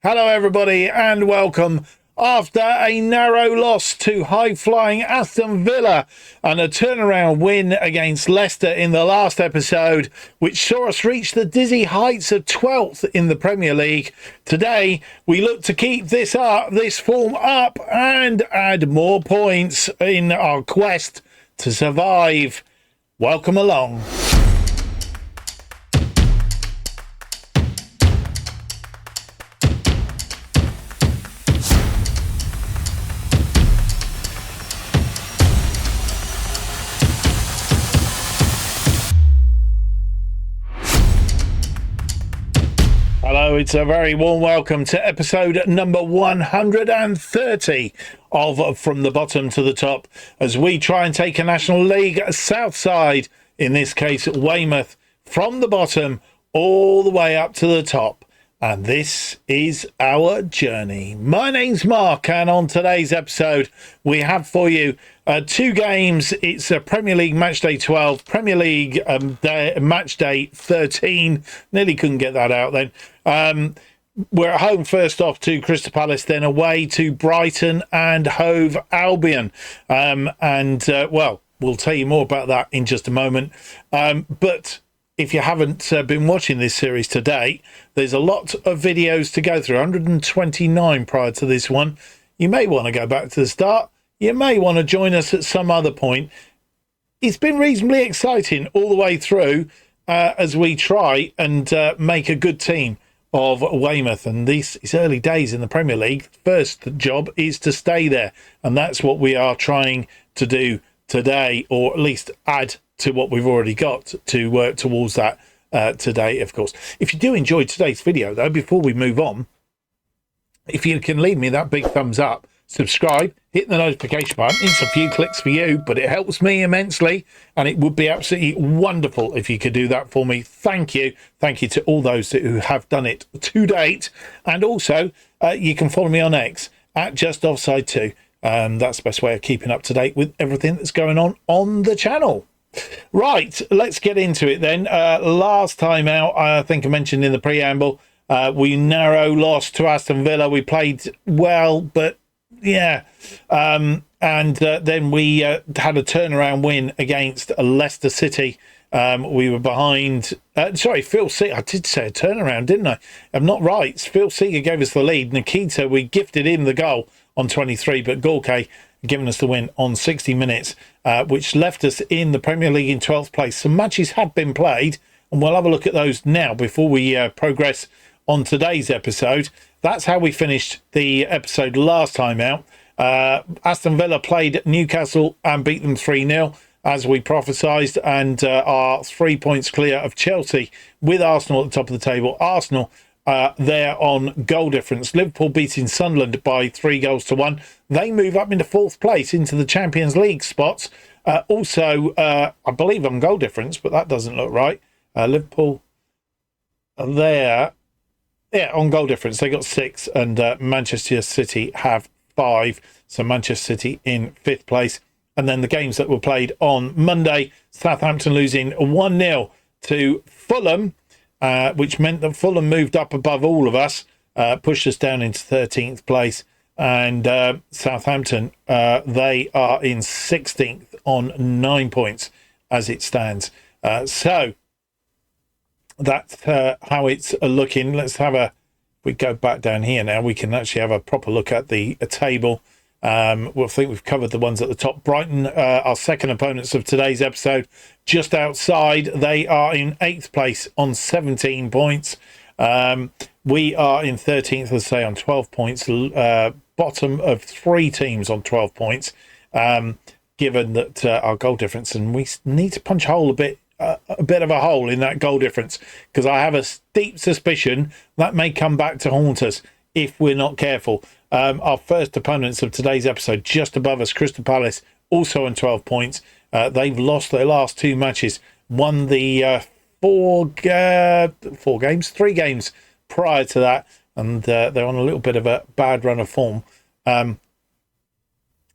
Hello everybody and welcome. After a narrow loss to high-flying Aston Villa and a turnaround win against Leicester in the last episode, which saw us reach the dizzy heights of 12th in the Premier League, today we look to keep this form up and add more points in our quest to survive. Welcome along. Hello, it's a very warm welcome to episode number 130 of From the Bottom to the Top, as we try and take a National League South side, in this case Weymouth, from the bottom all the way up to the top. And this is our journey. My name's Mark, and on today's episode we have for you two games. It's a Premier League Match Day 12, Premier League Match Day 13. Nearly couldn't get that out then. We're at home first off to Crystal Palce, then away to Brighton and Hove Albion. Well, we'll tell you more about that in just a moment. But if you haven't been watching this series to date, there's a lot of videos to go through, 129 prior to this one. You may want to go back to the start. You may want to join us at some other point. It's been reasonably exciting all the way through as we try and make a good team of Weymouth. And this is early days in the Premier League. First job is to stay there. And that's what we are trying to do today, or at least add to what we've already got to work towards that today, of course. If you do enjoy today's video, though, before we move on, if you can leave me that big thumbs up, subscribe, hit the notification button. It's a few clicks for you, but it helps me immensely, and it would be absolutely wonderful if you could do that for me. Thank you. Thank you to all those who have done it to date. And also, you can follow me on X at JustOffside2. That's the best way of keeping up to date with everything that's going on the channel. Right, let's get into it then. Last time out, I think I mentioned in the preamble, we narrow lost to Aston Villa. We played well, but yeah. Then we had a turnaround win against Leicester City. We were behind. Phil Seeger. I did say a turnaround, didn't I? I'm not right. Phil Seeger gave us the lead. Nikita, we gifted him the goal on 23, but Gorka giving us the win on 60 minutes, which left us in the Premier League in 12th place. Some matches have been played, and we'll have a look at those now before we progress on today's episode. That's how we finished the episode last time out. Aston Villa played Newcastle and beat them 3-0, as we prophesied, and are 3 points clear of Chelsea, with Arsenal at the top of the table. Arsenal there on goal difference. Liverpool beating Sunderland by 3-1. They move up into 4th place into the Champions League spots. Also, I believe on goal difference, but that doesn't look right. Liverpool are there. Yeah, on goal difference, they got 6, and Manchester City have 5. So Manchester City in 5th place. And then the games that were played on Monday, Southampton losing 1-0 to Fulham, which meant that Fulham moved up above all of us, pushed us down into 13th place. And Southampton, they are in 16th on 9 points as it stands. So that's how it's looking. Let's have if we go back down here now, we can actually have a proper look at the table. We'll think we've covered the ones at the top. Brighton, our second opponents of today's episode, just outside. They are in 8th place on 17 points. We are in 13th, let's say, on 12 points. Bottom of 3 teams on 12 points, given that our goal difference, and we need to punch a hole a bit of a hole in that goal difference, because I have a deep suspicion that may come back to haunt us if we're not careful. Our first opponents of today's episode, just above us, Crystal Palce, also on 12 points. They've lost their last 2 matches, won the 3 games prior to that, and they're on a little bit of a bad run of form.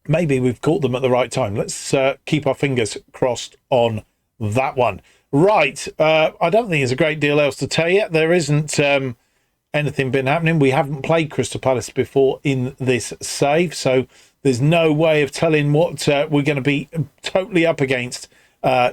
Maybe we've caught them at the right time. Let's keep our fingers crossed on that one. Right, I don't think there's a great deal else to tell you. There isn't anything been happening. We haven't played Crystal Palace before in this save, so there's no way of telling what we're going to be totally up against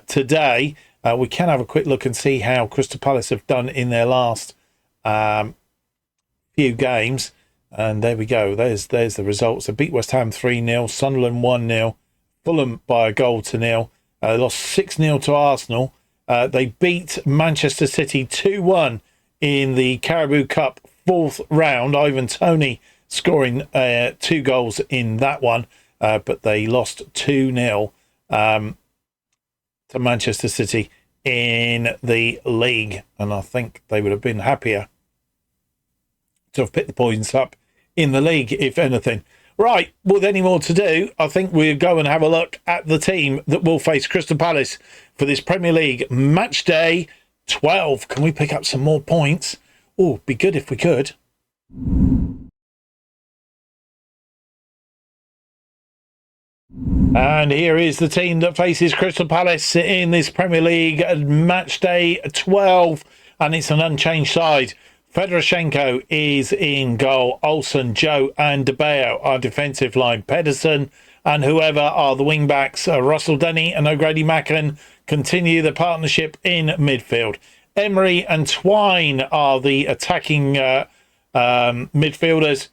today. We can have a quick look and see how Crystal Palace have done in their last few games. And there we go. There's the results. They beat West Ham 3-0, Sunderland 1-0, Fulham by a goal to nil. They lost 6-0 to Arsenal. They beat Manchester City 2-1 in the Carabao Cup 4th round. Ivan Toney scoring 2 goals in that one. But they lost 2-0 to Manchester City in the league. And I think they would have been happier to have picked the points up in the league, if anything. Right, with any more to do, I think we'll go and have a look at the team that will face Crystal Palace for this Premier League match day 12. Can we pick up some more points? Oh, be good if we could. And here is the team that faces Crystal Palace in this Premier League match day 12, and it's an unchanged side. Fedorchenko is in goal. Olsen, Joe and De Bayo are defensive line. Pedersen and whoever are the wing backs. Russell Denny and O'Grady Macken continue the partnership in midfield. Emery and Twine are the attacking midfielders,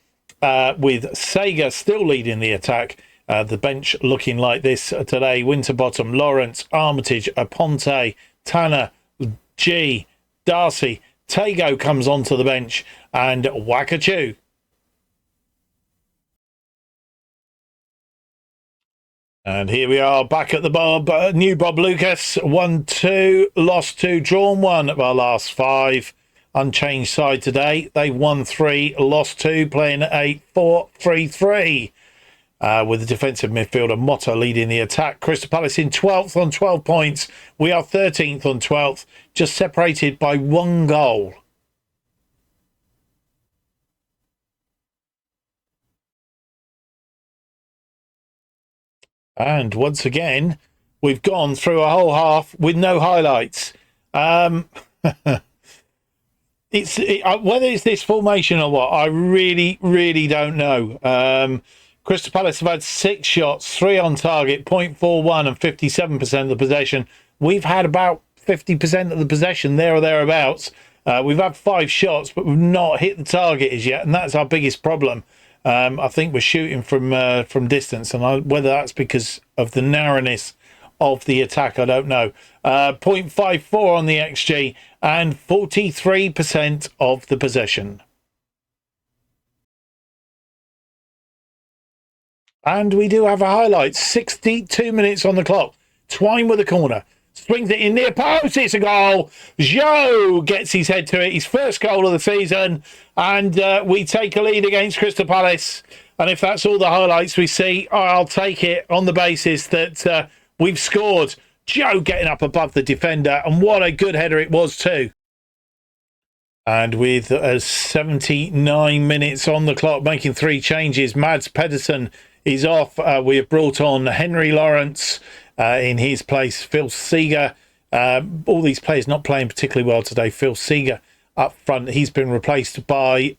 with Sega still leading the attack. The bench looking like this today. Winterbottom, Lawrence, Armitage, Aponte, Tanner, G, Darcy. Tago comes onto the bench, and Wakachu. And here we are back at the Bob. New Bob Lucas. 1-2, lost 2, drawn 1 of our last 5. Unchanged side today. They won 3, lost 2, playing at 8-4-3-3. With the defensive midfielder Motta leading the attack. Crystal Palace in 12th on 12 points. We are 13th on 12th, just separated by 1 goal. And once again, we've gone through a whole half with no highlights. Whether it's this formation or what, I really, really don't know. Crystal Palace have had 6 shots, 3 on target, 0.41 and 57% of the possession. We've had about 50% of the possession, there or thereabouts. We've had 5 shots, but we've not hit the target as yet, and that's our biggest problem. I think we're shooting from distance, and whether that's because of the narrowness of the attack, I don't know. 0.54 on the XG and 43% of the possession. And we do have a highlight. 62 minutes on the clock. Twine with a corner. Swings it in near post. It's a goal. Joe gets his head to it. His first goal of the season. And we take a lead against Crystal Palace. And if that's all the highlights we see, I'll take it on the basis that we've scored. Joe getting up above the defender. And what a good header it was too. And with 79 minutes on the clock, making 3 changes. Mads Pedersen is off. We have brought on Henry Lawrence in his place. Phil Seeger. All these players not playing particularly well today. Phil Seeger up front. He's been replaced by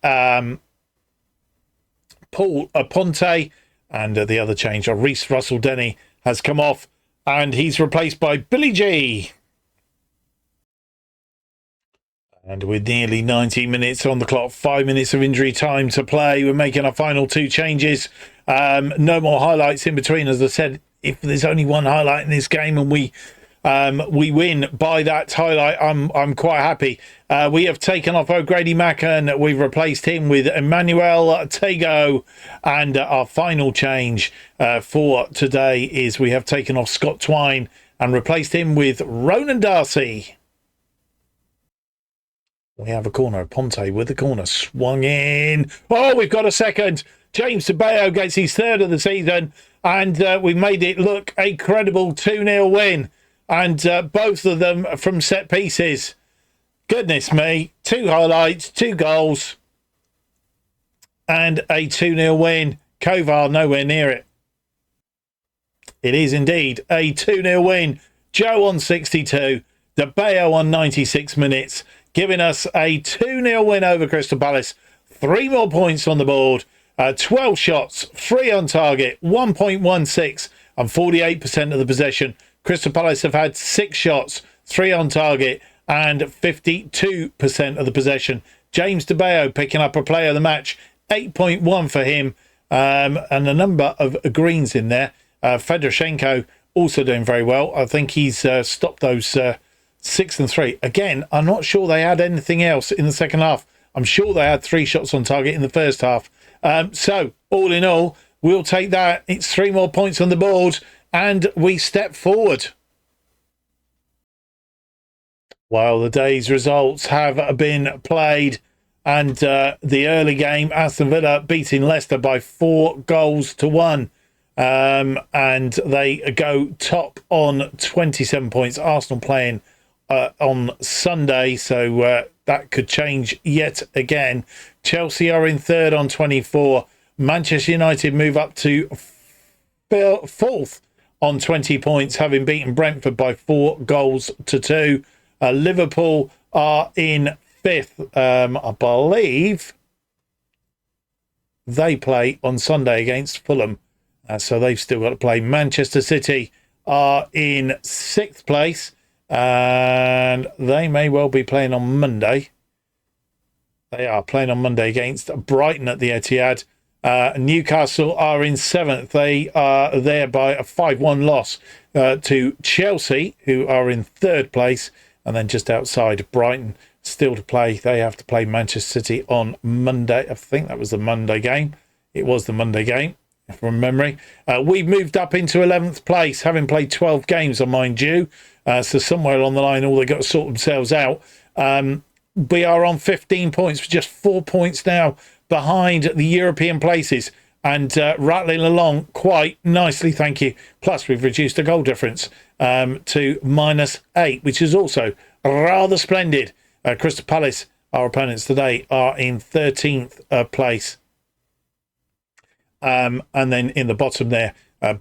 Paul Aponte. And the other change, Reece Russell Denny, has come off. And he's replaced by Billy G. And with nearly 90 minutes on the clock, 5 minutes of injury time to play, we're making our final 2 changes. No more highlights in between. As I said, if there's only 1 highlight in this game and we win by that highlight, I'm quite happy. We have taken off O'Grady Macken. We've replaced him with Emmanuel Tago. And our final change for today is we have taken off Scott Twine and replaced him with Ronan Darcy. We have a corner. Ponte with the corner. Swung in. Oh, we've got a second. James De Bayo gets his 3rd of the season. And we've made it look a credible 2-0 win. And both of them from set pieces. Goodness me. 2 highlights, 2 goals. And a 2-0 win. Kovar nowhere near it. It is indeed a 2-0 win. Joe on 62. De Bayo on 96 minutes. giving us a 2-0 win over Crystal Palace. 3 more points on the board, 12 shots, 3 on target, 1.16 and 48% of the possession. Crystal Palace have had 6 shots, 3 on target and 52% of the possession. James DeBeo picking up a player of the match, 8.1 for him, and a number of greens in there. Fedorchenko also doing very well. I think he's stopped those 6 and 3. Again, I'm not sure they had anything else in the second half. I'm sure they had 3 shots on target in the first half. So, all in all, we'll take that. It's 3 more points on the board, and we step forward. Well, the day's results have been played, and the early game, Aston Villa beating Leicester by 4 goals to 1. And they go top on 27 points. Arsenal playing on Sunday, so that could change yet again. Chelsea are in third on 24. Manchester United move up to fourth on 20 points, having beaten Brentford by 4 goals to 2. Liverpool are in fifth. I believe they play on Sunday against Fulham, so they've still got to play. Manchester City are in 6th place, and they may well be playing on Monday. They are playing on Monday against Brighton at the Etihad. Newcastle are in 7th. They are there by a 5-1 loss to Chelsea, who are in 3rd place. And then just outside, Brighton still to play. They have to play Manchester City on Monday. I think that was the Monday game. It was the Monday game, from memory. We've moved up into 11th place, having played 12 games on mind you. So somewhere along the line, all they've got to sort themselves out. We are on 15 points, with just 4 points now behind the European places, and rattling along quite nicely, thank you. Plus, we've reduced the goal difference to -8, which is also rather splendid. Crystal Palace, our opponents today, are in 13th place. And then in the bottom there,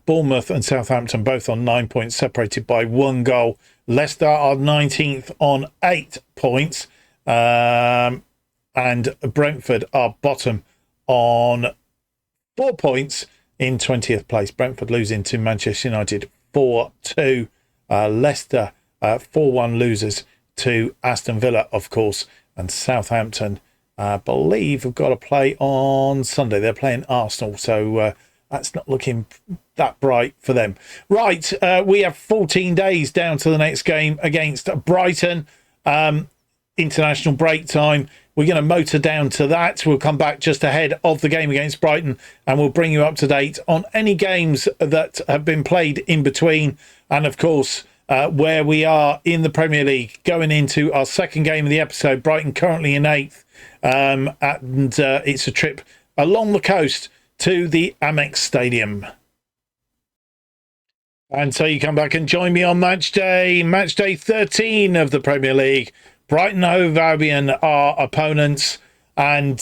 Bournemouth and Southampton both on 9 points, separated by 1 goal. Leicester are 19th on 8 points. And Brentford are bottom on 4 points in 20th place. Brentford losing to Manchester United 4-2. Leicester 4-1 losers to Aston Villa, of course. And Southampton, I believe, have got to play on Sunday. They're playing Arsenal, so that's not looking that bright for them. Right, we have 14 days down to the next game against Brighton. International break time. We're going to motor down to that. We'll come back just ahead of the game against Brighton, and we'll bring you up to date on any games that have bbeen played in between, and of course where we are in the Premier League going into our second game of the episode. Brighton currently in 8th, and it's a trip along the coast to the Amex Stadium. And so you come back and join me on match day 13 of the Premier League. Brighton, Hove, Albion are opponents, and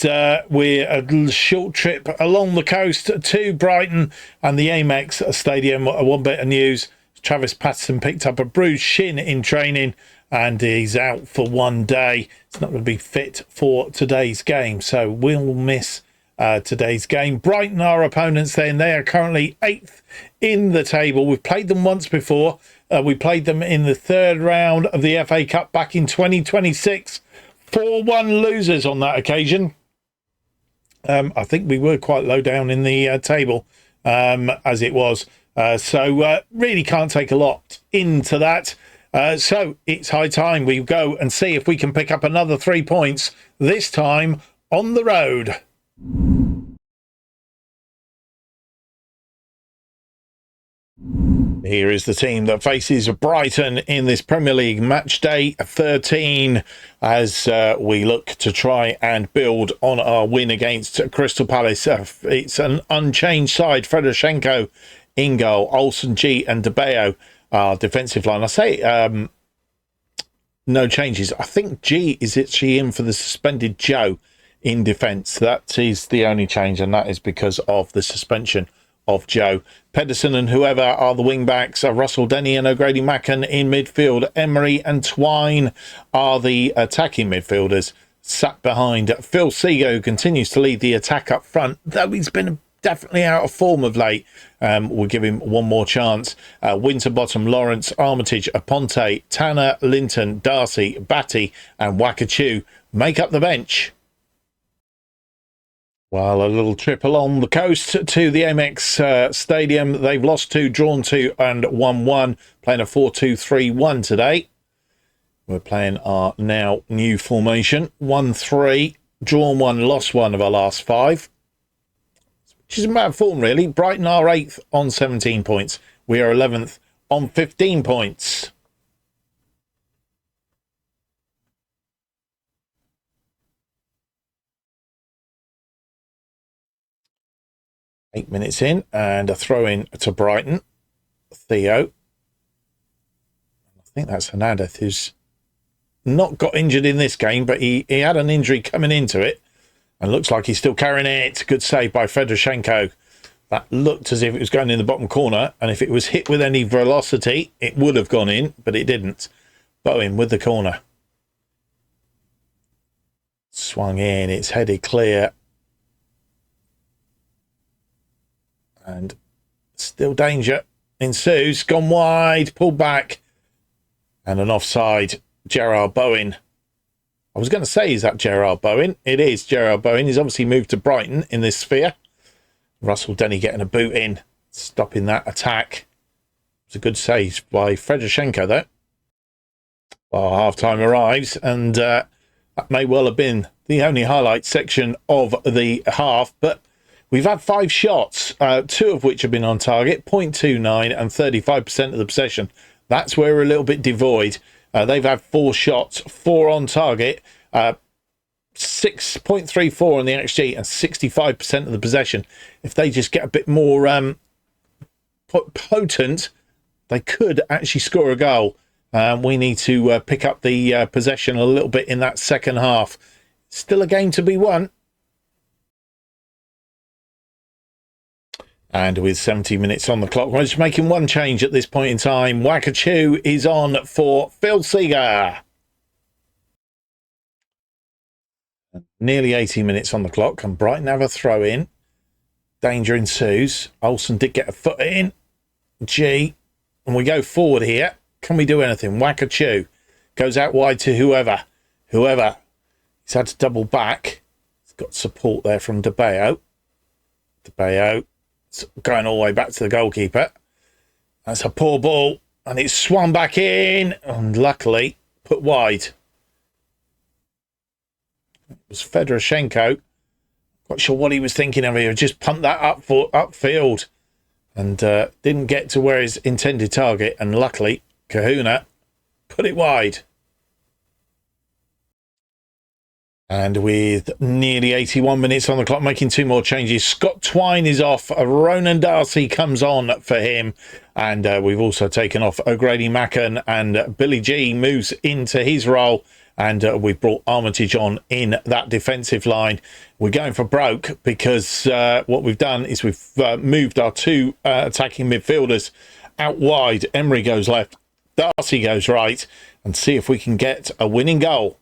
we're a short trip along the coast to Brighton and the Amex Stadium. One bit of news: Travis Patterson picked up a bruised shin in training, and he's out for 1 day. It's not going to be fit for today's game, so we'll miss today's game. Brighton are opponents then. They are currently 8th in the table. We've played them once before. We played them in the 3rd round of the FA Cup back in 2026. 4-1 losers on that occasion. I think we were quite low down in the table as it was. So really can't take a lot into that. So it's high time we go and see if we can pick up another 3 points, this time on the road. Here is the team that faces Brighton in this Premier League match day 13 as we look to try and build on our win against Crystal Palace. It's an unchanged side. Fedorchenko in goal, Olsen, G and DeBeo are defensive line. I say no changes. I think G is actually in for the suspended Joe in defence. That is the only change, and that is because of the suspension of Joe. Pedersen and whoever are the wing backs. Russell Denny and O'Grady Macken in midfield. Emery and Twine are the attacking midfielders. Sat behind Phil Seager, who continues to lead the attack up front, though he's been definitely out of form of late. We'll give him one more chance. Winterbottom, Lawrence, Armitage, Aponte, Tanner, Linton, Darcy, Batty and Wakachu make up the bench. Well, a little trip along the coast to the Amex Stadium. They've lost 2, drawn 2 and won 1, playing a 4-2-3-1 today. We're playing our now new formation. 1-3, drawn 1, lost 1 of our last 5. Which isn't bad form, really. Brighton are 8th on 17 points. We are 11th on 15 points. Eight minutes in, and a throw in to Brighton. Theo. I think that's Hernandez, who's not got injured in this game, but he had an injury coming into it, and looks like he's still carrying it. Good save by Fedorchenko. That looked as if it was going in the bottom corner, and if it was hit with any velocity, it would have gone in, but it didn't. Bowen with the corner. Swung in, it's headed clear. And still danger ensues. Gone wide, pulled back. And an offside. Gerard Bowen. I was going to say, is that Gerard Bowen? It is Gerard Bowen. He's obviously moved to Brighton in this sphere. Russell Denny getting a boot in, stopping that attack. It's a good save by Fedorchenko, though. Well, half-time arrives, and that may well have been the only highlight section of the half, but we've had 5 shots, 2 of which have been on target, 0.29 and 35% of the possession. That's where we're a little bit devoid. They've had 4 shots, 4 on target, 6.34 on the XG and 65% of the possession. If they just get a bit more potent, they could actually score a goal. We need to pick up the possession a little bit in that second half. Still a game to be won. And with 70 minutes on the clock, we're just making one change at this point in time. Wakachu is on for Phil Seager. Nearly 80 minutes on the clock, and Brighton have a throw in. Danger ensues. Olsen did get a foot in. G. And we go forward here. Can we do anything? Wakachu goes out wide to whoever. He's had to double back. He's got support there from DeBeo. Going all the way back to the goalkeeper. That's a poor ball, and it's swung back in, and luckily put wide. It was Fedorchenko. Not sure what he was thinking of here. Just pumped that upfield, and didn't get to where his intended target. And luckily, Kahuna put it wide. And with nearly 81 minutes on the clock, making 2 more changes. Scott Twine is off. Ronan Darcy comes on for him. And we've also taken off O'Grady Macken, and Billy G moves into his role. And we've brought Armitage on in that defensive line. We're going for broke because what we've done is we've moved our 2 attacking midfielders out wide. Emery goes left, Darcy goes right, and see if we can get a winning goal.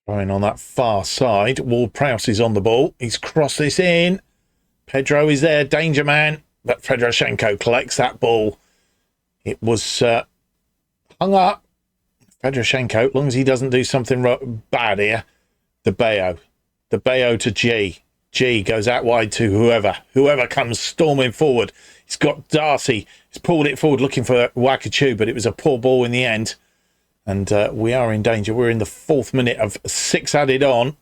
Throwing on that far side. Ward-Prowse is on the ball. He's crossed this in. Pedro is there, danger man. But Fedorchenko collects that ball. It was hung up. Fedorchenko, as long as he doesn't do something bad here. DeBeo to G. G goes out wide to whoever comes storming forward. He's got Darcy. He's pulled it forward looking for Wakachu, but it was a poor ball in the end. And we are in danger. We're in the 4th minute of 6 added on.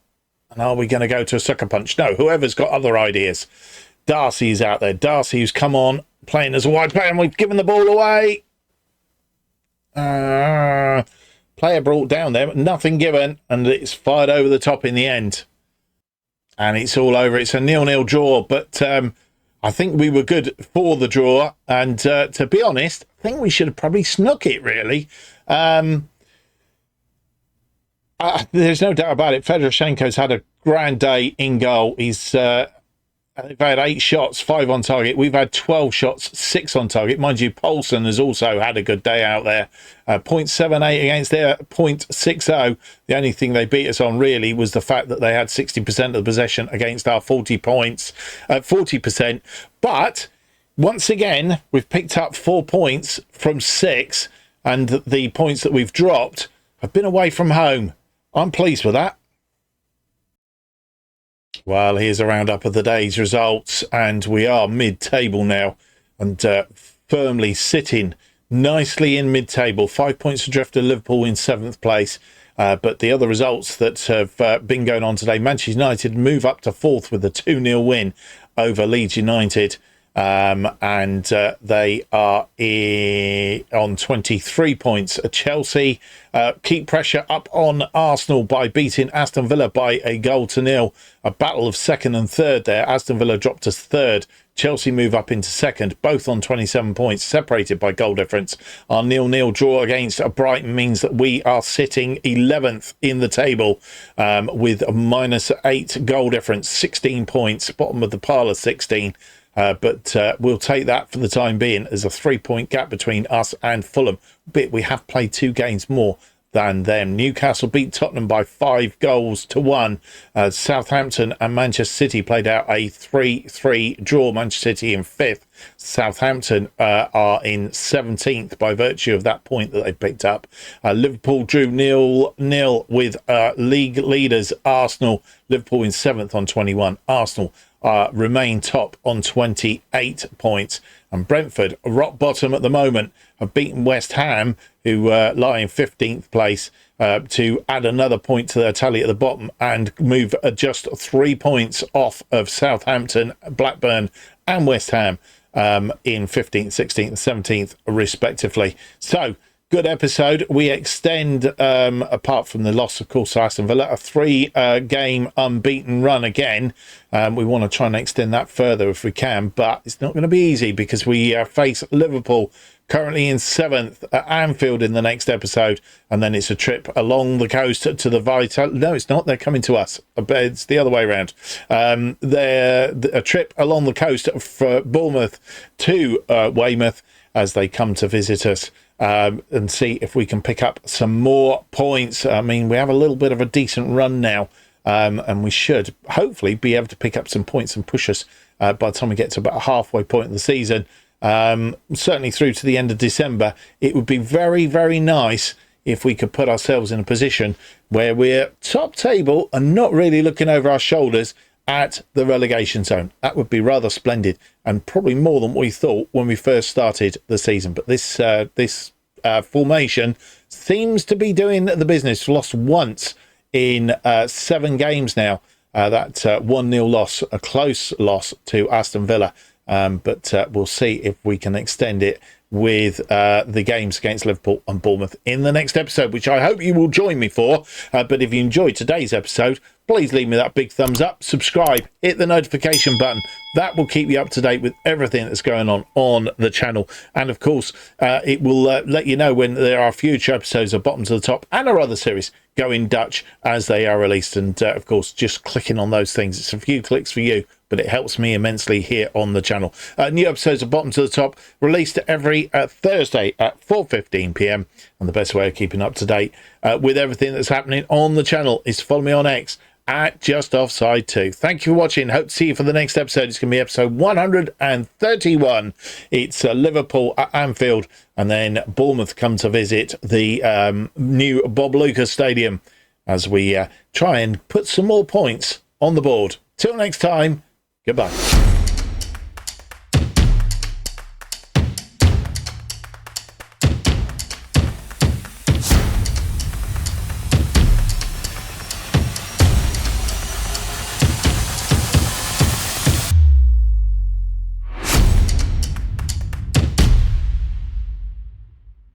And are we going to go to a sucker punch? No, whoever's got other ideas. Darcy's out there. Darcy, who's come on, playing as a wide player, and we've given the ball away. Player brought down there, but nothing given. And it's fired over the top in the end. And it's all over. It's a 0-0 draw. But I think we were good for the draw. And to be honest, I think we should have probably snuck it, really. There's no doubt about it. Fedorchenko's had a grand day in goal. He's They've had 8 shots, 5 on target. We've had 12 shots, 6 on target. Mind you, Paulson has also had a good day out there. 0.78 against their 0.60. The only thing they beat us on really was the fact that they had 60% of the possession against our 40%. But once again, we've picked up 4 points from 6, and the points that we've dropped have been away from home. I'm pleased with that. Well, here's a roundup of the day's results, and we are mid-table now and firmly sitting nicely in mid-table. 5 points adrift of Liverpool in 7th place. But the other results that have been going on today, Manchester United move up to 4th with a 2-0 win over Leeds United. And they are on 23 points. Chelsea keep pressure up on Arsenal by beating Aston Villa by a 1-0. A battle of 2nd and 3rd there. Aston Villa dropped to 3rd. Chelsea move up into 2nd, both on 27 points, separated by goal difference. Our 0-0 draw against Brighton means that we are sitting 11th in the table with a -8 goal difference, 16 points, bottom of the pile of 16. But we'll take that for the time being. There's a 3-point gap between us and Fulham. But we have played 2 games more than them. Newcastle beat Tottenham by 5-1. Southampton and Manchester City played out a 3-3 draw. Manchester City in 5th. Southampton are in 17th by virtue of that point that they picked up. Liverpool drew 0-0 with league leaders Arsenal. Liverpool in 7th on 21. Arsenal remain top on 28 points, and Brentford, rock bottom at the moment, have beaten West Ham, who lie in 15th place, to add another point to their tally at the bottom and move just 3 points off of Southampton, Blackburn and West Ham in 15th, 16th and 17th respectively. So good episode. We extend, apart from the loss, of course, to Aston Villa, a 3-game unbeaten run again. We want to try and extend that further if we can, but it's not going to be easy because we face Liverpool, currently in 7th, at Anfield in the next episode, and then it's a trip along the coast to the Vital. No, it's not. They're coming to us. It's the other way around. They're a trip along the coast for Bournemouth to Weymouth as they come to visit us. And see if we can pick up some more points. I mean, we have a little bit of a decent run now, and we should hopefully be able to pick up some points and push us by the time we get to about a halfway point of the season, certainly through to the end of December. It would be very, very nice if we could put ourselves in a position where we're top table and not really looking over our shoulders at the relegation zone. That would be rather splendid, and probably more than we thought when we first started the season. But this formation seems to be doing the business. Lost once in 7 games now. That 1-0 loss, a close loss to Aston Villa. But we'll see if we can extend it with the games against Liverpool and Bournemouth in the next episode, which I hope you will join me for. But if you enjoyed today's episode, please leave me that big thumbs up, subscribe, hit the notification button. That will keep you up to date with everything that's going on the channel. And of course, it will let you know when there are future episodes of Bottom to the Top and our other series go in Dutch as they are released. And of course, just clicking on those things, it's a few clicks for you, but it helps me immensely here on the channel. New episodes of Bottom to the Top released every Thursday at 4:15 p.m. And the best way of keeping up to date with everything that's happening on the channel is to follow me on X at Just Offside 2. Thank you for watching. Hope to see you for the next episode. It's going to be episode 131. It's Liverpool at Anfield, and then Bournemouth come to visit the new Bob Lucas Stadium as we try and put some more points on the board. Till next time, goodbye.